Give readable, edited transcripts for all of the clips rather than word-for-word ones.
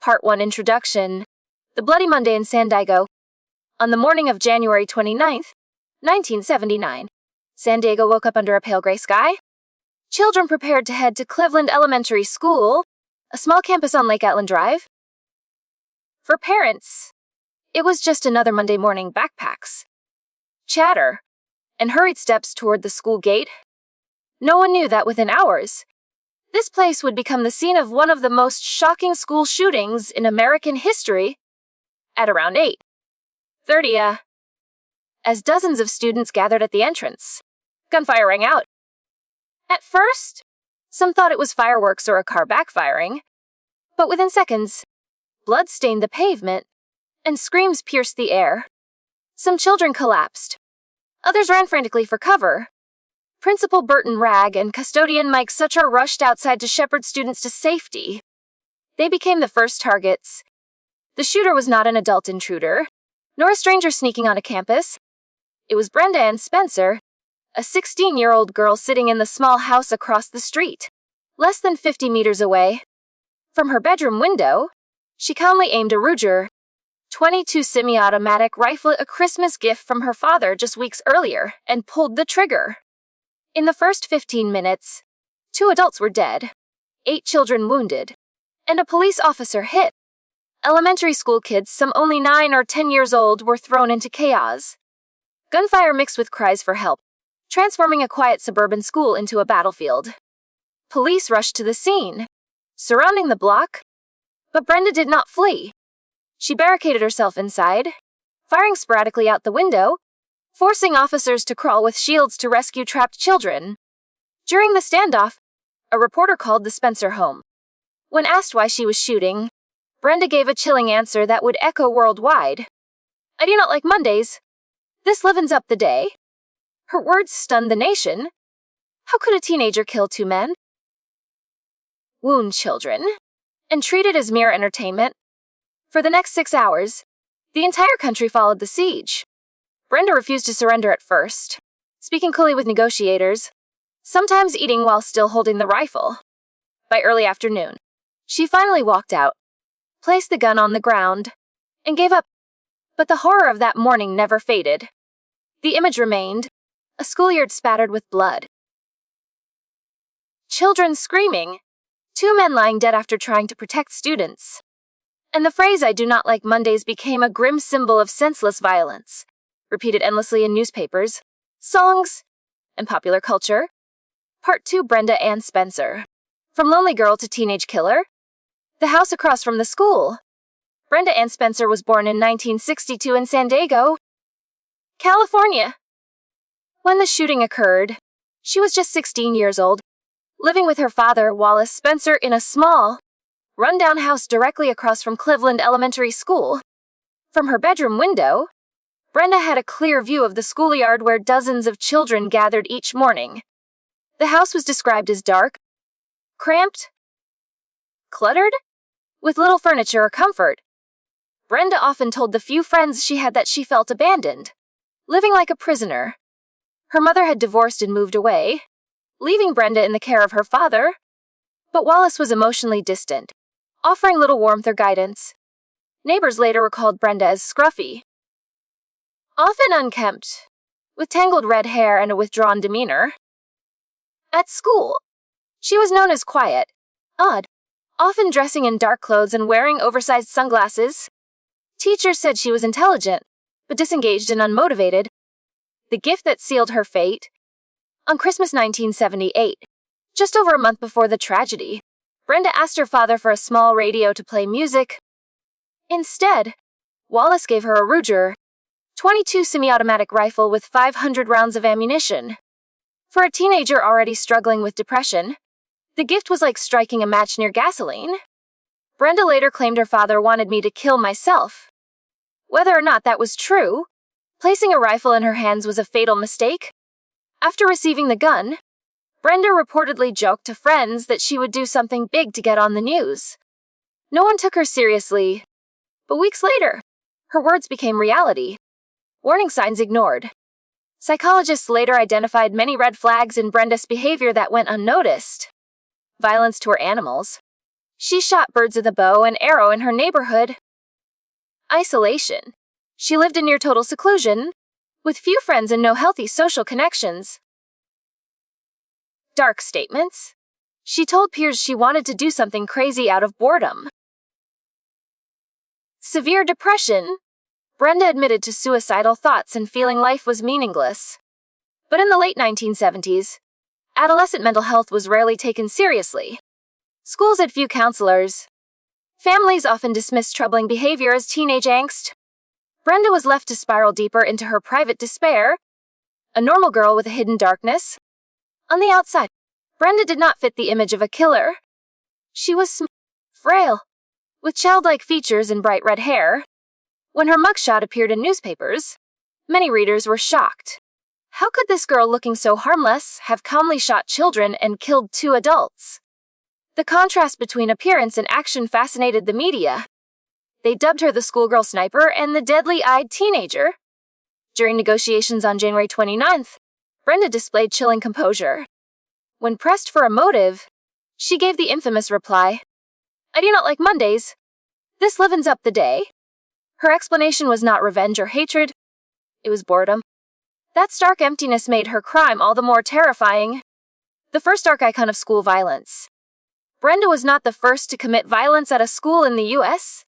Part 1 Introduction. The Bloody Monday in San Diego. On the morning of January 29th, 1979, San Diego woke up under a pale gray sky. Children prepared to head to Cleveland Elementary School, a small campus on Lake Atlan Drive. For parents, it was just another Monday morning backpacks, chatter, and hurried steps toward the school gate. No one knew that within hours, this place would become the scene of one of the most shocking school shootings in American history at around 8:30 as dozens of students gathered at the entrance. Gunfire rang out. At first, some thought it was fireworks or a car backfiring, but within seconds, blood stained the pavement and screams pierced the air. Some children collapsed. Others ran frantically for cover. Principal Burton Ragg and custodian Mike Suchar rushed outside to shepherd students to safety. They became the first targets. The shooter was not an adult intruder, nor a stranger sneaking onto campus. It was Brenda Ann Spencer, a 16-year-old girl sitting in the small house across the street, less than 50 meters away. From her bedroom window, she calmly aimed a Ruger .22 semi-automatic rifle, a Christmas gift from her father just weeks earlier, and pulled the trigger. In the first 15 minutes, 2 adults were dead, 8 children wounded, and a police officer hit. Elementary school kids, some only 9 or 10 years old, were thrown into chaos. Gunfire mixed with cries for help, transforming a quiet suburban school into a battlefield. Police rushed to the scene, surrounding the block, but Brenda did not flee. She barricaded herself inside, firing sporadically out the window, forcing officers to crawl with shields to rescue trapped children. During the standoff, a reporter called the Spencer home. When asked why she was shooting, Brenda gave a chilling answer that would echo worldwide. "I do not like Mondays. This livens up the day." Her words stunned the nation. How could a teenager kill 2 men, wound children, and treat it as mere entertainment? For the next 6 hours, the entire country followed the siege. Brenda refused to surrender at first, speaking coolly with negotiators, sometimes eating while still holding the rifle. By early afternoon, she finally walked out, placed the gun on the ground, and gave up. But the horror of that morning never faded. The image remained, a schoolyard spattered with blood, children screaming, 2 men lying dead after trying to protect students. And the phrase "I do not like Mondays" became a grim symbol of senseless violence, repeated endlessly in newspapers, songs, and popular culture. Part 2 Brenda Ann Spencer. From lonely girl to teenage killer. The house across from the school. Brenda Ann Spencer was born in 1962 in San Diego, California. When the shooting occurred, she was just 16 years old, living with her father, Wallace Spencer, in a small, run-down house directly across from Cleveland Elementary School. From her bedroom window, Brenda had a clear view of the schoolyard where dozens of children gathered each morning. The house was described as dark, cramped, cluttered, with little furniture or comfort. Brenda often told the few friends she had that she felt abandoned, living like a prisoner. Her mother had divorced and moved away, leaving Brenda in the care of her father. But Wallace was emotionally distant, offering little warmth or guidance. Neighbors later recalled Brenda as scruffy, often unkempt, with tangled red hair and a withdrawn demeanor. At school, she was known as quiet, odd, often dressing in dark clothes and wearing oversized sunglasses. Teachers said she was intelligent, but disengaged and unmotivated. The gift that sealed her fate. On Christmas 1978, just over a month before the tragedy, Brenda asked her father for a small radio to play music. Instead, Wallace gave her a Ruger .22 semi-automatic rifle with 500 rounds of ammunition. For a teenager already struggling with depression, the gift was like striking a match near gasoline. Brenda later claimed her father wanted me to kill myself. Whether or not that was true, placing a rifle in her hands was a fatal mistake. After receiving the gun, Brenda reportedly joked to friends that she would do something big to get on the news. No one took her seriously, but weeks later, her words became reality. Warning signs ignored. Psychologists later identified many red flags in Brenda's behavior that went unnoticed. Violence toward animals. She shot birds with a bow and arrow in her neighborhood. Isolation. She lived in near total seclusion, with few friends and no healthy social connections. Dark statements. She told peers she wanted to do something crazy out of boredom. Severe depression. Brenda admitted to suicidal thoughts and feeling life was meaningless. But in the late 1970s, adolescent mental health was rarely taken seriously. Schools had few counselors. Families often dismissed troubling behavior as teenage angst. Brenda was left to spiral deeper into her private despair, a normal girl with a hidden darkness. On the outside, Brenda did not fit the image of a killer. She was frail, with childlike features and bright red hair. When her mugshot appeared in newspapers, many readers were shocked. How could this girl looking so harmless have calmly shot children and killed 2 adults? The contrast between appearance and action fascinated the media. They dubbed her the schoolgirl sniper and the deadly-eyed teenager. During negotiations on January 29th, Brenda displayed chilling composure. When pressed for a motive, she gave the infamous reply, "I do not like Mondays. This livens up the day." Her explanation was not revenge or hatred. It was boredom. That stark emptiness made her crime all the more terrifying. The first dark icon of school violence. Brenda was not the first to commit violence at a school in the U.S.,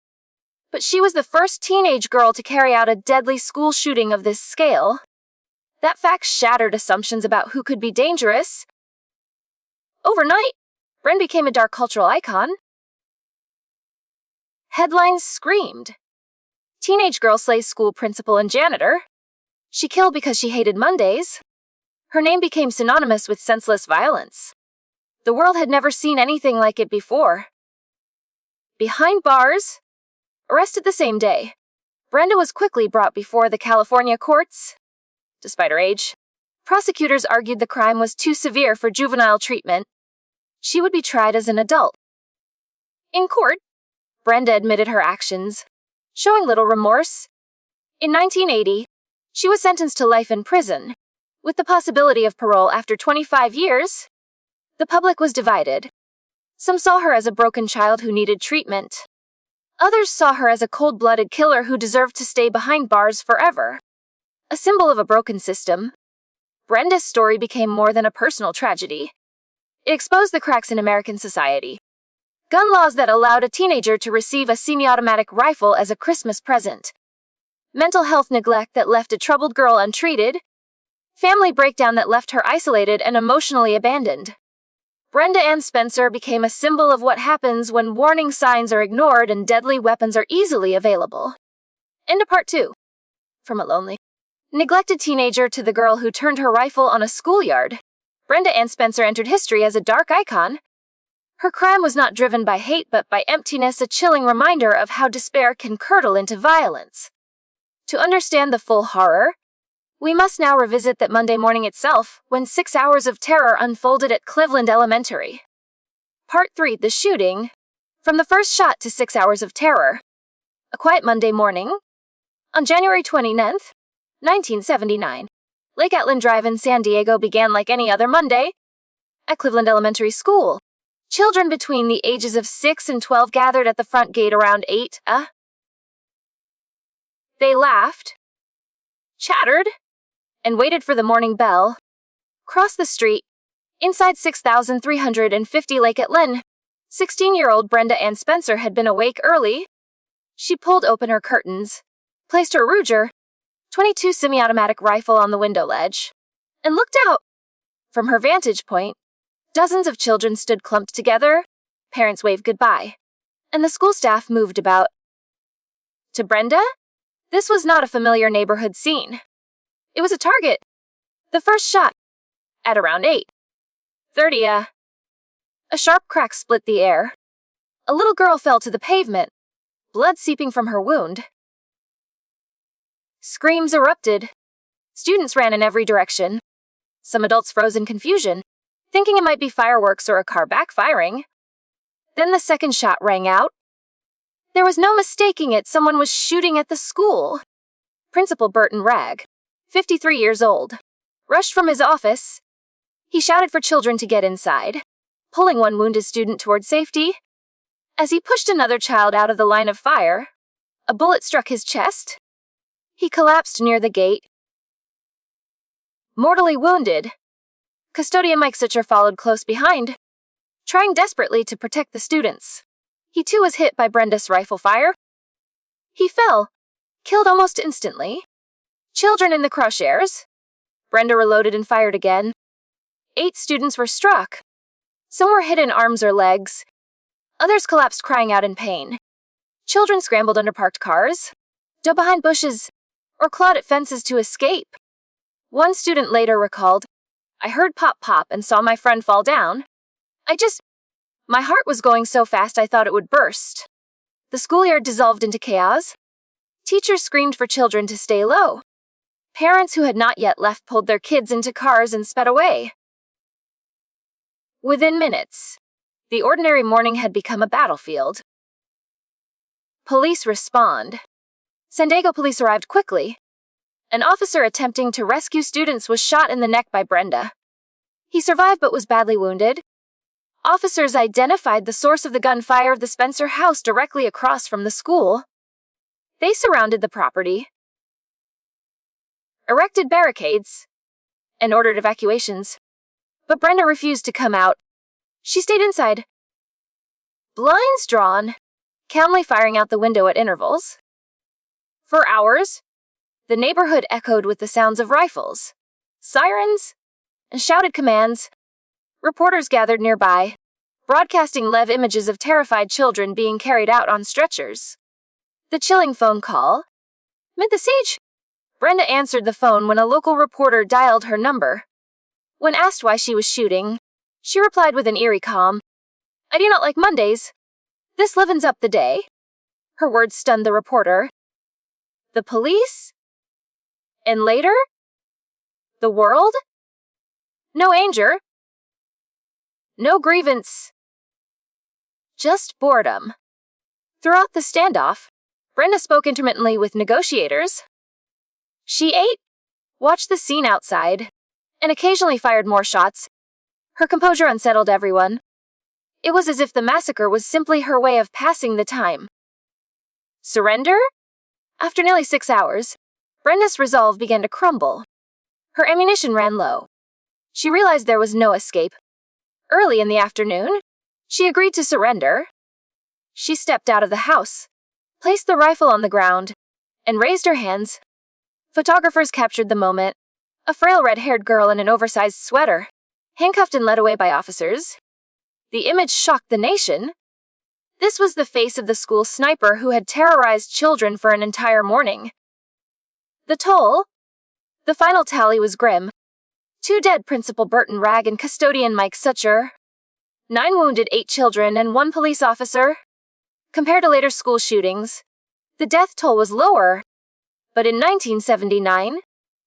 but she was the first teenage girl to carry out a deadly school shooting of this scale. That fact shattered assumptions about who could be dangerous. Overnight, Brenda became a dark cultural icon. Headlines screamed. Teenage girl slays school principal and janitor. She killed because she hated Mondays. Her name became synonymous with senseless violence. The world had never seen anything like it before. Behind bars. Arrested the same day, Brenda was quickly brought before the California courts. Despite her age, prosecutors argued the crime was too severe for juvenile treatment. She would be tried as an adult. In court, Brenda admitted her actions, showing little remorse. In 1980, she was sentenced to life in prison, with the possibility of parole after 25 years. The public was divided. Some saw her as a broken child who needed treatment. Others saw her as a cold-blooded killer who deserved to stay behind bars forever. A symbol of a broken system, Brenda's story became more than a personal tragedy. It exposed the cracks in American society. Gun laws that allowed a teenager to receive a semi-automatic rifle as a Christmas present. Mental health neglect that left a troubled girl untreated. Family breakdown that left her isolated and emotionally abandoned. Brenda Ann Spencer became a symbol of what happens when warning signs are ignored and deadly weapons are easily available. Into part 2. From a lonely, neglected teenager to the girl who turned her rifle on a schoolyard, Brenda Ann Spencer entered history as a dark icon. Her crime was not driven by hate but by emptiness, a chilling reminder of how despair can curdle into violence. To understand the full horror, we must now revisit that Monday morning itself, when 6 hours of terror unfolded at Cleveland Elementary. Part 3, The Shooting. From the first shot to 6 hours of terror. A quiet Monday morning. On January 29th, 1979, Lake Atlan Drive in San Diego began like any other Monday. At Cleveland Elementary School, children between the ages of 6 and 12 gathered at the front gate around 8. They laughed, chattered, and waited for the morning bell. Cross the street, inside 6350 Lake Atlan, 16-year-old Brenda Ann Spencer had been awake early. She pulled open her curtains, placed her Ruger .22 semi-automatic rifle on the window ledge, and looked out. From her vantage point, dozens of children stood clumped together, parents waved goodbye, and the school staff moved about. To Brenda, this was not a familiar neighborhood scene. It was a target. The first shot. At around 8:30. A sharp crack split the air. A little girl fell to the pavement, blood seeping from her wound. Screams erupted. Students ran in every direction. Some adults froze in confusion, thinking it might be fireworks or a car backfiring. Then the second shot rang out. There was no mistaking it, someone was shooting at the school. Principal Burton Ragg, 53 years old, rushed from his office. He shouted for children to get inside, pulling one wounded student toward safety. As he pushed another child out of the line of fire, a bullet struck his chest. He collapsed near the gate, mortally wounded. Custodian Mike Sucher followed close behind, trying desperately to protect the students. He too was hit by Brenda's rifle fire. He fell, killed almost instantly. Children in the crosshairs. Brenda reloaded and fired again. 8 students were struck. Some were hit in arms or legs. Others collapsed crying out in pain. Children scrambled under parked cars, dove behind bushes, or clawed at fences to escape. One student later recalled, "I heard pop pop and saw my friend fall down. My heart was going so fast I thought it would burst." The schoolyard dissolved into chaos. Teachers screamed for children to stay low. Parents who had not yet left pulled their kids into cars and sped away. Within minutes, the ordinary morning had become a battlefield. Police respond. San Diego police arrived quickly. An officer attempting to rescue students was shot in the neck by Brenda. He survived but was badly wounded. Officers identified the source of the gunfire of the Spencer house directly across from the school. They surrounded the property, erected barricades, and ordered evacuations. But Brenda refused to come out. She stayed inside, blinds drawn, calmly firing out the window at intervals. For hours, the neighborhood echoed with the sounds of rifles, sirens, and shouted commands. Reporters gathered nearby, broadcasting live images of terrified children being carried out on stretchers. The chilling phone call. Mid the siege, Brenda answered the phone when a local reporter dialed her number. When asked why she was shooting, she replied with an eerie calm, "I do not like Mondays. This livens up the day." Her words stunned the reporter. The police? And later? The world? No anger. No grievance. Just boredom. Throughout the standoff, Brenda spoke intermittently with negotiators. She ate, watched the scene outside, and occasionally fired more shots. Her composure unsettled everyone. It was as if the massacre was simply her way of passing the time. Surrender? After nearly 6 hours, Brenda's resolve began to crumble. Her ammunition ran low. She realized there was no escape. Early in the afternoon, she agreed to surrender. She stepped out of the house, placed the rifle on the ground, and raised her hands. Photographers captured the moment. A frail red-haired girl in an oversized sweater, handcuffed and led away by officers. The image shocked the nation. This was the face of the school sniper who had terrorized children for an entire morning. The toll? The final tally was grim. 2 dead, Principal Burton Ragg and Custodian Mike Sucher. 9 wounded, 8 children, and 1 police officer. Compared to later school shootings, the death toll was lower. But in 1979,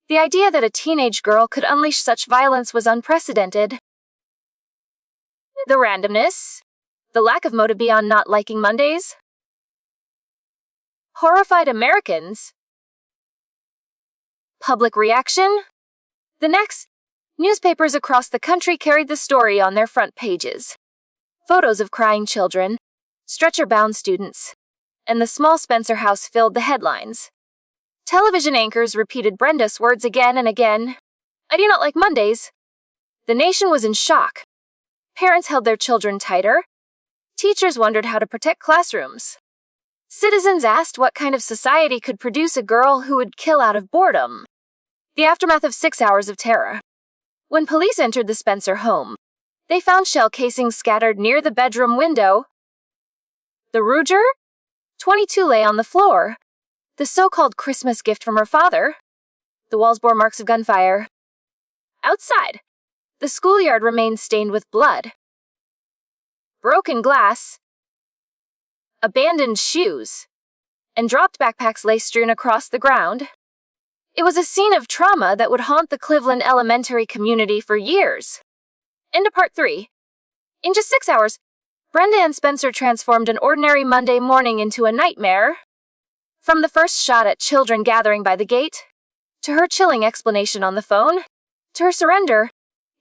the idea that a teenage girl could unleash such violence was unprecedented. The randomness, the lack of motive beyond not liking Mondays. Horrified Americans. Public reaction? The next, newspapers across the country carried the story on their front pages. Photos of crying children, stretcher-bound students, and the small Spencer house filled the headlines. Television anchors repeated Brenda's words again and again. "I do not like Mondays." The nation was in shock. Parents held their children tighter. Teachers wondered how to protect classrooms. Citizens asked what kind of society could produce a girl who would kill out of boredom. The aftermath of 6 hours of terror. When police entered the Spencer home, they found shell casings scattered near the bedroom window. The Ruger? 22 lay on the floor. The so-called Christmas gift from her father. The walls bore marks of gunfire. Outside, the schoolyard remained stained with blood. Broken glass, abandoned shoes, and dropped backpacks lay strewn across the ground. It was a scene of trauma that would haunt the Cleveland elementary community for years. Into part 3. In just 6 hours, Brenda and Spencer transformed an ordinary Monday morning into a nightmare. From the first shot at children gathering by the gate, to her chilling explanation on the phone, to her surrender,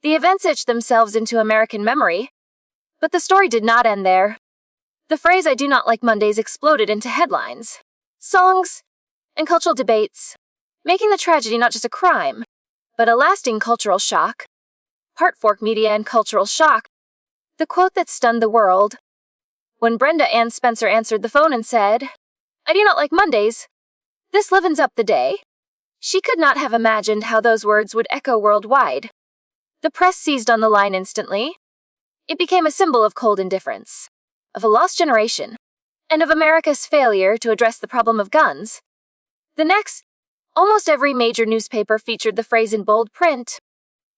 the events etched themselves into American memory. But the story did not end there. The phrase "I do not like Mondays" exploded into headlines, songs, and cultural debates, making the tragedy not just a crime, but a lasting cultural shock. Part Fork Media and Cultural Shock. The quote that stunned the world. When Brenda Ann Spencer answered the phone and said, "I do not like Mondays," this livens up the day. She could not have imagined how those words would echo worldwide. The press seized on the line instantly. It became a symbol of cold indifference, of a lost generation, and of America's failure to address the problem of guns. The next, almost every major newspaper featured the phrase in bold print.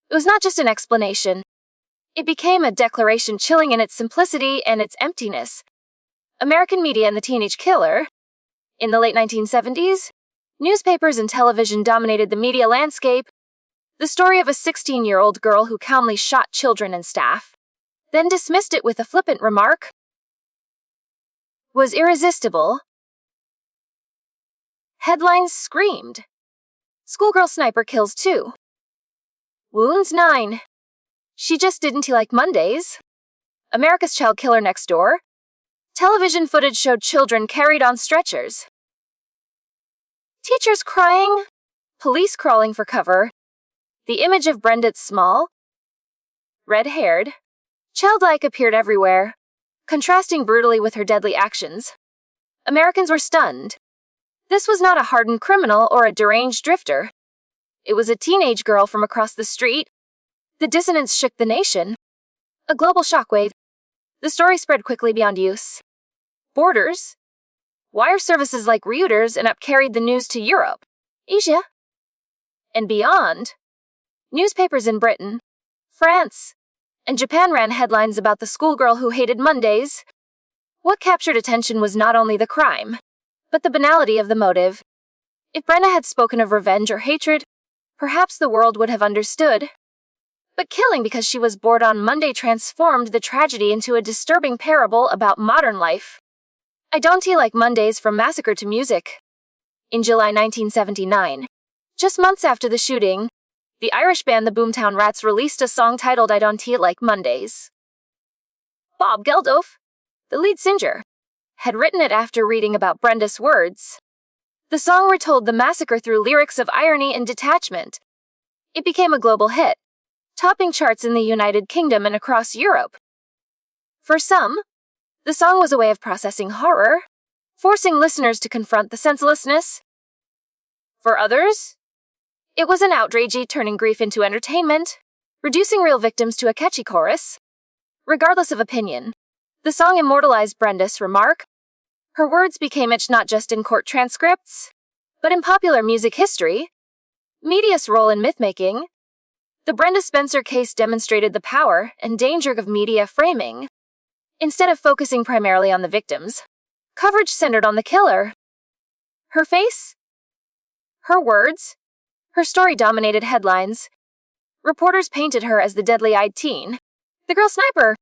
It was not just an explanation. It became a declaration chilling in its simplicity and its emptiness. American media and the teenage killer. In the late 1970s, newspapers and television dominated the media landscape. The story of a 16-year-old girl who calmly shot children and staff, then dismissed it with a flippant remark, was irresistible. Headlines screamed. Schoolgirl sniper kills 2. Wounds 9. She just didn't like Mondays. America's child killer next door. Television footage showed children carried on stretchers. Teachers crying. Police crawling for cover. The image of Brenda, small, red-haired, childlike, appeared everywhere, contrasting brutally with her deadly actions. Americans were stunned. This was not a hardened criminal or a deranged drifter. It was a teenage girl from across the street. The dissonance shook the nation. A global shockwave. The story spread quickly beyond use. Borders. Wire services like Reuters and UP carried the news to Europe, Asia, and beyond. Newspapers in Britain, France, and Japan ran headlines about the schoolgirl who hated Mondays. What captured attention was not only the crime, but the banality of the motive. If Brenda had spoken of revenge or hatred, perhaps the world would have understood. But killing because she was bored on Monday transformed the tragedy into a disturbing parable about modern life. I don't like Mondays from massacre to music. In July 1979, just months after the shooting, the Irish band the Boomtown Rats released a song titled "I Don't Like Mondays." Bob Geldof, the lead singer, had written it after reading about Brenda's words. The song retold the massacre through lyrics of irony and detachment. It became a global hit, topping charts in the United Kingdom and across Europe. For some, the song was a way of processing horror, forcing listeners to confront the senselessness. For others, it was an outrage turning grief into entertainment, reducing real victims to a catchy chorus. Regardless of opinion, the song immortalized Brenda's remark. Her words became etched not just in court transcripts, but in popular music history. Media's role in mythmaking. The Brenda Spencer case demonstrated the power and danger of media framing. Instead of focusing primarily on the victims, coverage centered on the killer. Her face, her words, her story dominated headlines. Reporters painted her as the deadly-eyed teen, the girl sniper,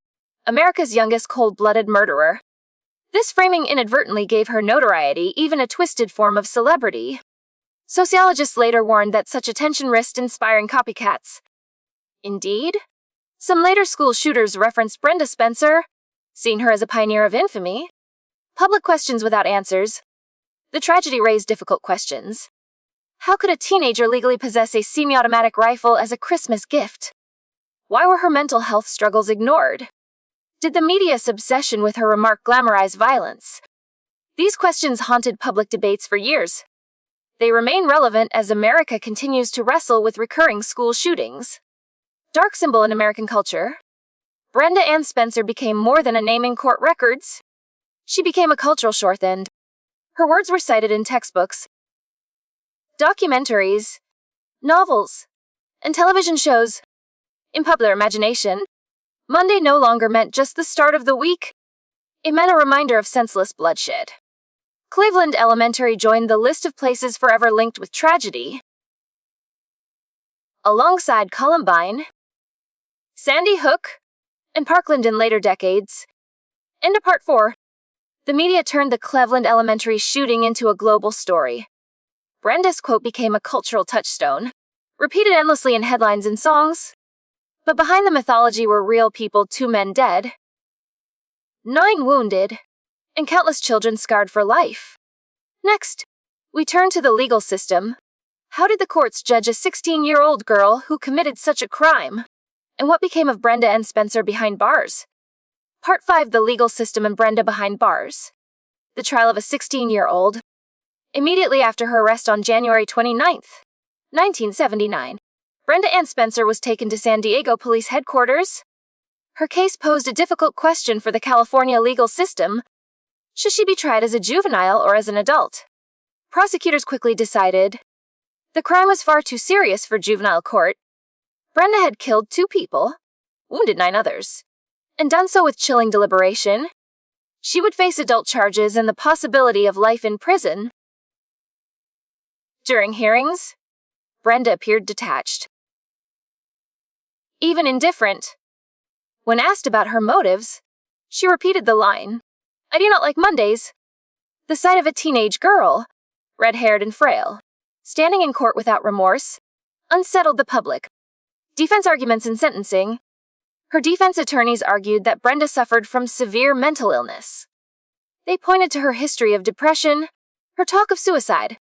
America's youngest cold-blooded murderer. This framing inadvertently gave her notoriety, even a twisted form of celebrity. Sociologists later warned that such attention risked inspiring copycats. Indeed, some later school shooters referenced Brenda Spencer, seeing her as a pioneer of infamy. Public questions without answers. The tragedy raised difficult questions. How could a teenager legally possess a semi-automatic rifle as a Christmas gift? Why were her mental health struggles ignored? Did the media's obsession with her remark glamorize violence? These questions haunted public debates for years. They remain relevant as America continues to wrestle with recurring school shootings. Dark symbol in American culture. Brenda Ann Spencer became more than a name in court records. She became a cultural shorthand. Her words were cited in textbooks, documentaries, novels, and television shows. In popular imagination, Monday no longer meant just the start of the week. It meant a reminder of senseless bloodshed. Cleveland Elementary joined the list of places forever linked with tragedy. Alongside Columbine, Sandy Hook, and Parkland in later decades. Into Part 4. The media turned the Cleveland Elementary shooting into a global story. Brenda's quote became a cultural touchstone, repeated endlessly in headlines and songs. But behind the mythology were real people, 2 men dead, 9 wounded, and countless children scarred for life. Next, we turn to the legal system. How did the courts judge a 16-year-old girl who committed such a crime? And what became of Brenda Ann Spencer behind bars? Part 5: The Legal System and Brenda Behind Bars. The trial of a 16-year-old. Immediately after her arrest on January 29, 1979, Brenda Ann Spencer was taken to San Diego Police Headquarters. Her case posed a difficult question for the California legal system. Should she be tried as a juvenile or as an adult? Prosecutors quickly decided the crime was far too serious for juvenile court. Brenda had killed 2 people, wounded 9 others, and done so with chilling deliberation. She would face adult charges and the possibility of life in prison. During hearings, Brenda appeared detached, even indifferent. When asked about her motives, she repeated the line, "I do not like Mondays." The sight of a teenage girl, red-haired and frail, standing in court without remorse, unsettled the public. Defense arguments in sentencing. Her defense attorneys argued that Brenda suffered from severe mental illness. They pointed to her history of depression, her talk of suicide,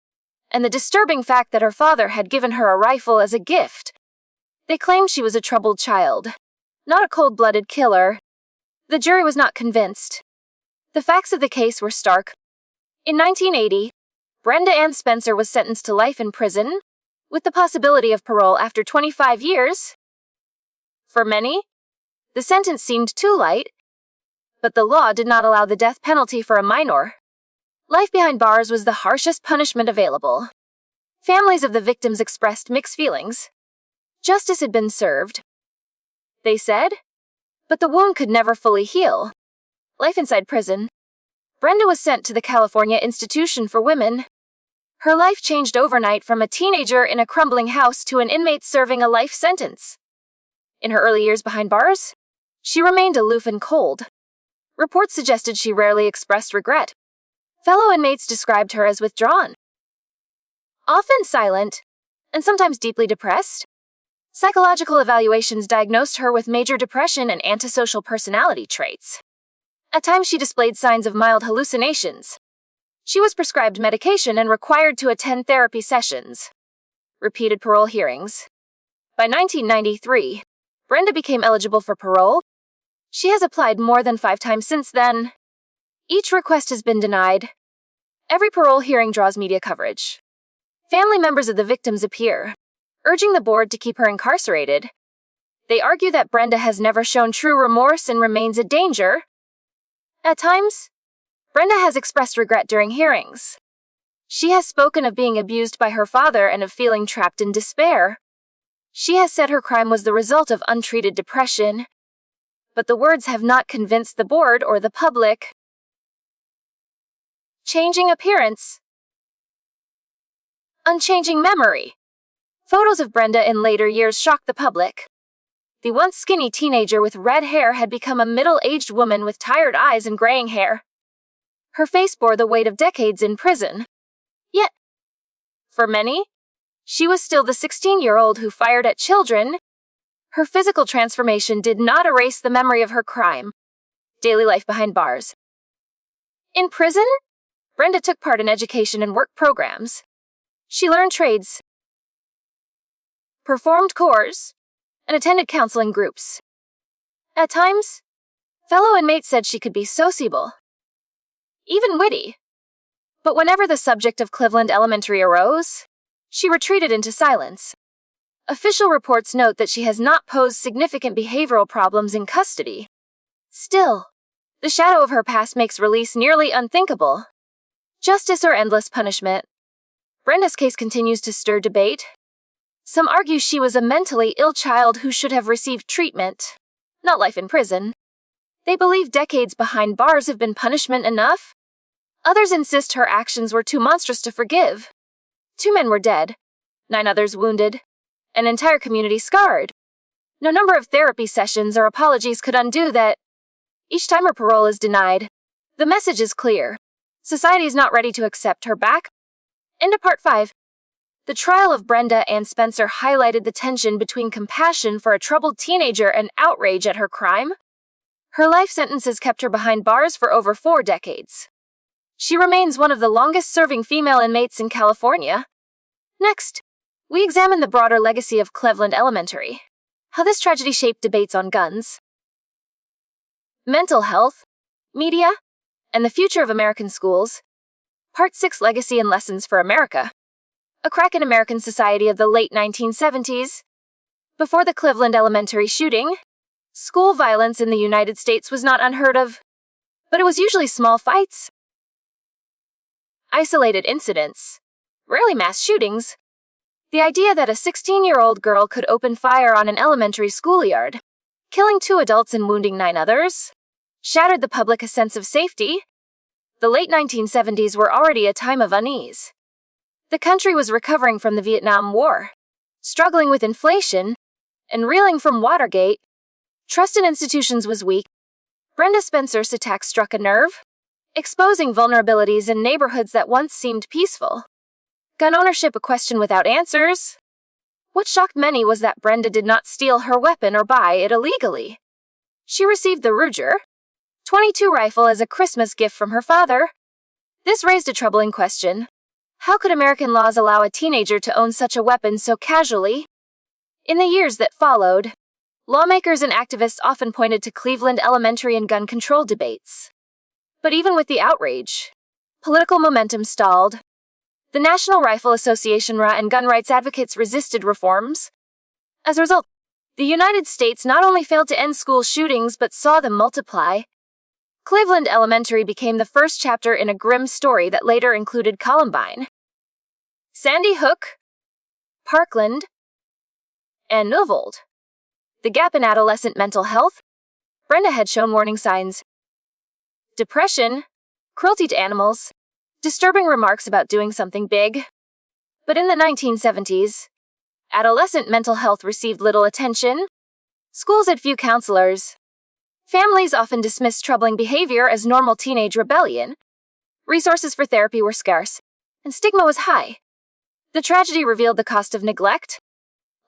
and the disturbing fact that her father had given her a rifle as a gift. They claimed she was a troubled child, not a cold-blooded killer. The jury was not convinced. The facts of the case were stark. In 1980, Brenda Ann Spencer was sentenced to life in prison, with the possibility of parole after 25 years. For many, the sentence seemed too light, but the law did not allow the death penalty for a minor. Life behind bars was the harshest punishment available. Families of the victims expressed mixed feelings. Justice had been served, they said, but the wound could never fully heal. Life inside prison. Brenda was sent to the California Institution for Women. Her life changed overnight from a teenager in a crumbling house to an inmate serving a life sentence. In her early years behind bars, she remained aloof and cold. Reports suggested she rarely expressed regret. Fellow inmates described her as withdrawn, often silent, and sometimes deeply depressed. Psychological evaluations diagnosed her with major depression and antisocial personality traits. At times she displayed signs of mild hallucinations. She was prescribed medication and required to attend therapy sessions. Repeated parole hearings. By 1993, Brenda became eligible for parole. She has applied more than 5 times since then. Each request has been denied. Every parole hearing draws media coverage. Family members of the victims appear, urging the board to keep her incarcerated. They argue that Brenda has never shown true remorse and remains a danger. At times, Brenda has expressed regret during hearings. She has spoken of being abused by her father and of feeling trapped in despair. She has said her crime was the result of untreated depression. But the words have not convinced the board or the public. Changing appearance. Unchanging memory. Photos of Brenda in later years shocked the public. The once skinny teenager with red hair had become a middle-aged woman with tired eyes and graying hair. Her face bore the weight of decades in prison. Yet, for many, she was still the 16-year-old who fired at children. Her physical transformation did not erase the memory of her crime. Daily life behind bars. In prison, Brenda took part in education and work programs. She learned trades, performed chores, and attended counseling groups. At times, fellow inmates said she could be sociable, even witty. But whenever the subject of Cleveland Elementary arose, she retreated into silence. Official reports note that she has not posed significant behavioral problems in custody. Still, the shadow of her past makes release nearly unthinkable. Justice or endless punishment. Brenda's case continues to stir debate. Some argue she was a mentally ill child who should have received treatment, not life in prison. They believe decades behind bars have been punishment enough. Others insist her actions were too monstrous to forgive. 2 men were dead, 9 others wounded, an entire community scarred. No number of therapy sessions or apologies could undo that. Each time her parole is denied, the message is clear. Society is not ready to accept her back. End of Part 5. The trial of Brenda Ann Spencer highlighted the tension between compassion for a troubled teenager and outrage at her crime. Her life sentences kept her behind bars for over 4 decades. She remains one of the longest-serving female inmates in California. Next, we examine the broader legacy of Cleveland Elementary, how this tragedy shaped debates on guns, mental health, media, and the future of American schools. Part 6: Legacy and Lessons for America. A crack in American society of the late 1970s. Before the Cleveland Elementary shooting, school violence in the United States was not unheard of, but it was usually small fights, isolated incidents, rarely mass shootings. The idea that a 16-year-old girl could open fire on an elementary schoolyard, killing 2 adults and wounding 9 others, shattered the public a sense of safety. The late 1970s were already a time of unease. The country was recovering from the Vietnam War, struggling with inflation, and reeling from Watergate. Trust in institutions was weak. Brenda Spencer's attack struck a nerve, exposing vulnerabilities in neighborhoods that once seemed peaceful. Gun ownership a question without answers. What shocked many was that Brenda did not steal her weapon or buy it illegally. She received the Ruger .22 rifle as a Christmas gift from her father. This raised a troubling question. How could American laws allow a teenager to own such a weapon so casually? In the years that followed, lawmakers and activists often pointed to Cleveland Elementary and gun control debates. But even with the outrage, political momentum stalled. The National Rifle Association (RA) and gun rights advocates resisted reforms. As a result, the United States not only failed to end school shootings but saw them multiply. Cleveland Elementary became the first chapter in a grim story that later included Columbine, Sandy Hook, Parkland, and Uvalde. The gap in adolescent mental health. Brenda had shown warning signs: depression, cruelty to animals, disturbing remarks about doing something big. But in the 1970s, adolescent mental health received little attention. Schools had few counselors. Families often dismissed troubling behavior as normal teenage rebellion. Resources for therapy were scarce, and stigma was high. The tragedy revealed the cost of neglect.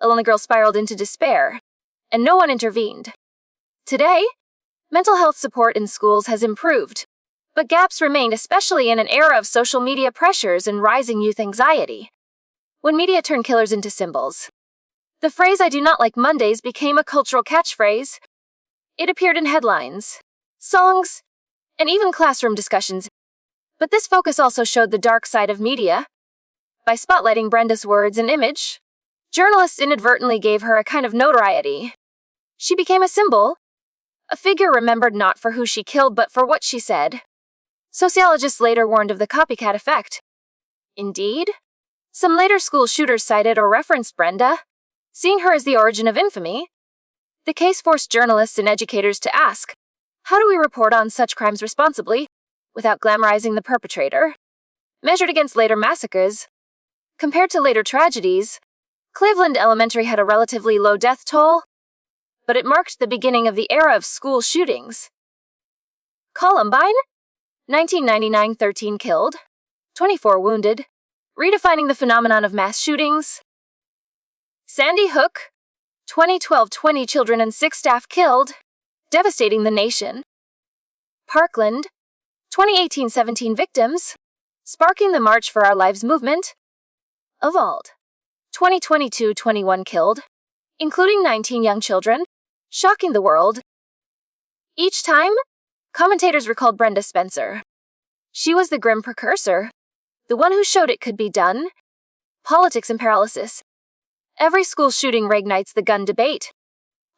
A lonely girl spiraled into despair, and no one intervened. Today, mental health support in schools has improved, but gaps remained, especially in an era of social media pressures and rising youth anxiety. When media turned killers into symbols, the phrase "I do not like Mondays" became a cultural catchphrase. It appeared in headlines, songs, and even classroom discussions. But this focus also showed the dark side of media. By spotlighting Brenda's words and image, journalists inadvertently gave her a kind of notoriety. She became a symbol, a figure remembered not for who she killed but for what she said. Sociologists later warned of the copycat effect. Indeed, some later school shooters cited or referenced Brenda, seeing her as the origin of infamy. The case forced journalists and educators to ask, how do we report on such crimes responsibly, without glamorizing the perpetrator? Measured against later massacres, compared to later tragedies, Cleveland Elementary had a relatively low death toll, but it marked the beginning of the era of school shootings. Columbine? 1999, 13 killed, 24 wounded, redefining the phenomenon of mass shootings. Sandy Hook? 2012, 20 children and 6 staff killed, devastating the nation. Parkland? 2018, 17 victims, sparking the March for Our Lives movement. Uvalde? 2022, 21 killed, including 19 young children, shocking the world. Each time, commentators recalled Brenda Spencer. She was the grim precursor, the one who showed it could be done. Politics and paralysis. Every school shooting reignites the gun debate.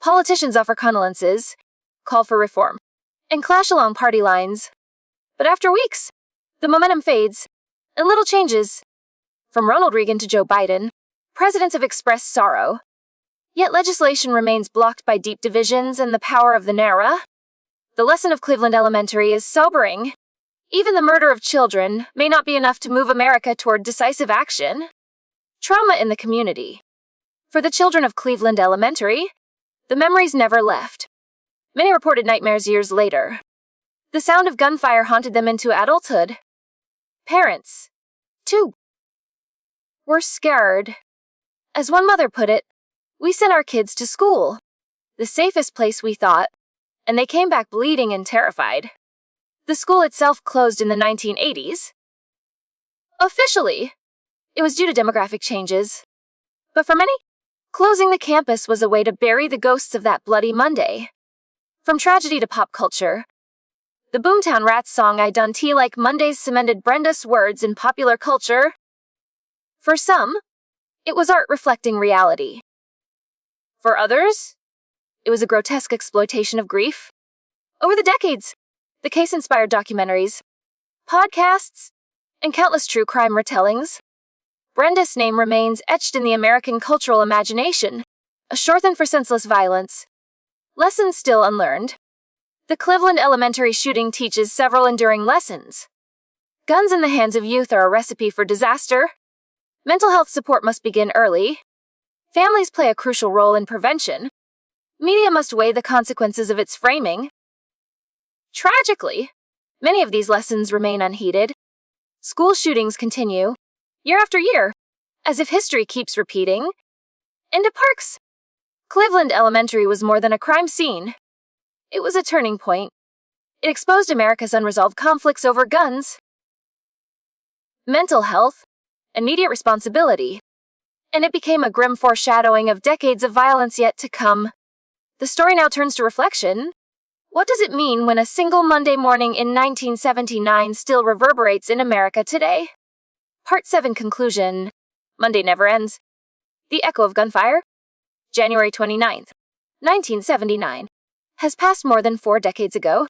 Politicians offer condolences, call for reform, and clash along party lines. But after weeks, the momentum fades, and little changes. From Ronald Reagan to Joe Biden, presidents have expressed sorrow. Yet legislation remains blocked by deep divisions and the power of the NARA. The lesson of Cleveland Elementary is sobering. Even the murder of children may not be enough to move America toward decisive action. Trauma in the community. For the children of Cleveland Elementary, the memories never left. Many reported nightmares years later. The sound of gunfire haunted them into adulthood. Parents, too, were scared. As one mother put it, we sent our kids to school, the safest place we thought, and they came back bleeding and terrified. The school itself closed in the 1980s. Officially, it was due to demographic changes. But for many, closing the campus was a way to bury the ghosts of that bloody Monday. From tragedy to pop culture, the Boomtown Rats song I Done Tea Like Mondays cemented Brenda's words in popular culture. For some, it was art reflecting reality. For others, it was a grotesque exploitation of grief. Over the decades, the case inspired documentaries, podcasts, and countless true crime retellings. Brenda's name remains etched in the American cultural imagination, a shorthand for senseless violence. Lessons still unlearned. The Cleveland Elementary shooting teaches several enduring lessons. Guns in the hands of youth are a recipe for disaster. Mental health support must begin early. Families play a crucial role in prevention. Media must weigh the consequences of its framing. Tragically, many of these lessons remain unheeded. School shootings continue, year after year, as if history keeps repeating. Into parks. Cleveland Elementary was more than a crime scene. It was a turning point. It exposed America's unresolved conflicts over guns, mental health, and media responsibility. And it became a grim foreshadowing of decades of violence yet to come. The story now turns to reflection. What does it mean when a single Monday morning in 1979 still reverberates in America today? Part 7 Conclusion. Monday Never Ends. The Echo of Gunfire. January 29th, 1979. Has passed more than 4 decades ago,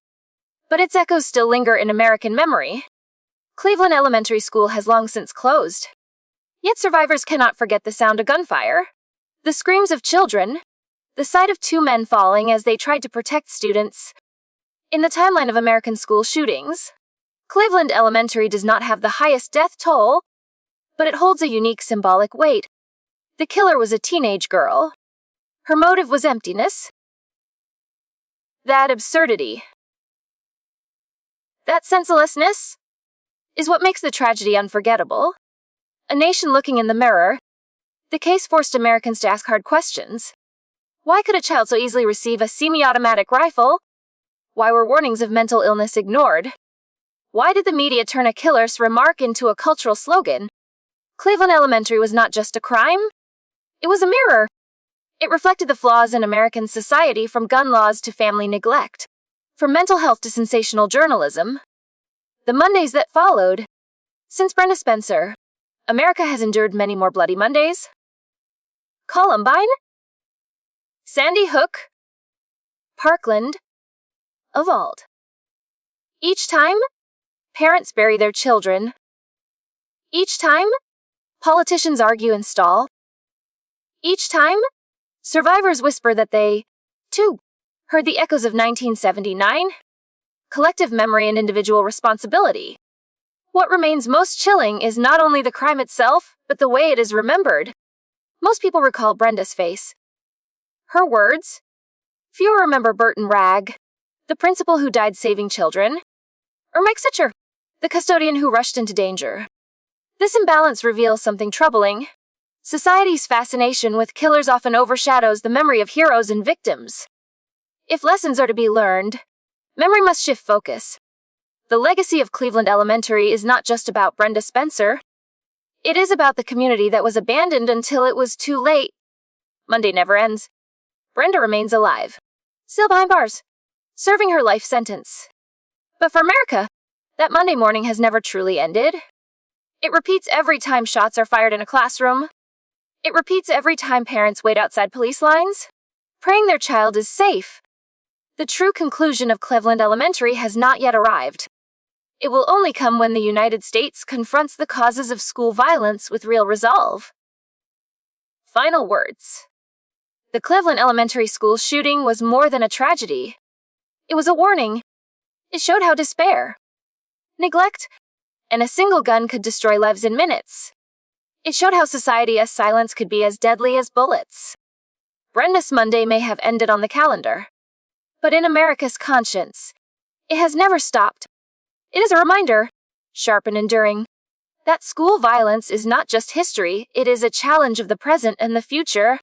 but its echoes still linger in American memory. Cleveland Elementary School has long since closed. Yet survivors cannot forget the sound of gunfire, the screams of children, the sight of 2 men falling as they tried to protect students. In the timeline of American school shootings, Cleveland Elementary does not have the highest death toll, but it holds a unique symbolic weight. The killer was a teenage girl. Her motive was emptiness. That absurdity, that senselessness, is what makes the tragedy unforgettable. A nation looking in the mirror, the case forced Americans to ask hard questions. Why could a child so easily receive a semi-automatic rifle? Why were warnings of mental illness ignored? Why did the media turn a killer's remark into a cultural slogan? Cleveland Elementary was not just a crime. It was a mirror. It reflected the flaws in American society, from gun laws to family neglect, from mental health to sensational journalism. The Mondays that followed. Since Brenda Spencer, America has endured many more Bloody Mondays. Columbine, Sandy Hook, Parkland, Uvalde. Each time, parents bury their children. Each time, politicians argue and stall. Each time, survivors whisper that they, too, heard the echoes of 1979. Collective memory and individual responsibility. What remains most chilling is not only the crime itself, but the way it is remembered. Most people recall Brenda's face. Her words. Few remember Burton Ragg, the principal who died saving children, or Mike Sitcher, the custodian who rushed into danger. This imbalance reveals something troubling. Society's fascination with killers often overshadows the memory of heroes and victims. If lessons are to be learned, memory must shift focus. The legacy of Cleveland Elementary is not just about Brenda Spencer. It is about the community that was abandoned until it was too late. Monday never ends. Brenda remains alive, still behind bars, serving her life sentence. But for America, that Monday morning has never truly ended. It repeats every time shots are fired in a classroom. It repeats every time parents wait outside police lines, praying their child is safe. The true conclusion of Cleveland Elementary has not yet arrived. It will only come when the United States confronts the causes of school violence with real resolve. Final words. The Cleveland Elementary School shooting was more than a tragedy. It was a warning. It showed how despair, neglect, and a single gun could destroy lives in minutes. It showed how society's silence could be as deadly as bullets. Brenda's Monday may have ended on the calendar, but in America's conscience, it has never stopped. It is a reminder, sharp and enduring, that school violence is not just history, it is a challenge of the present and the future.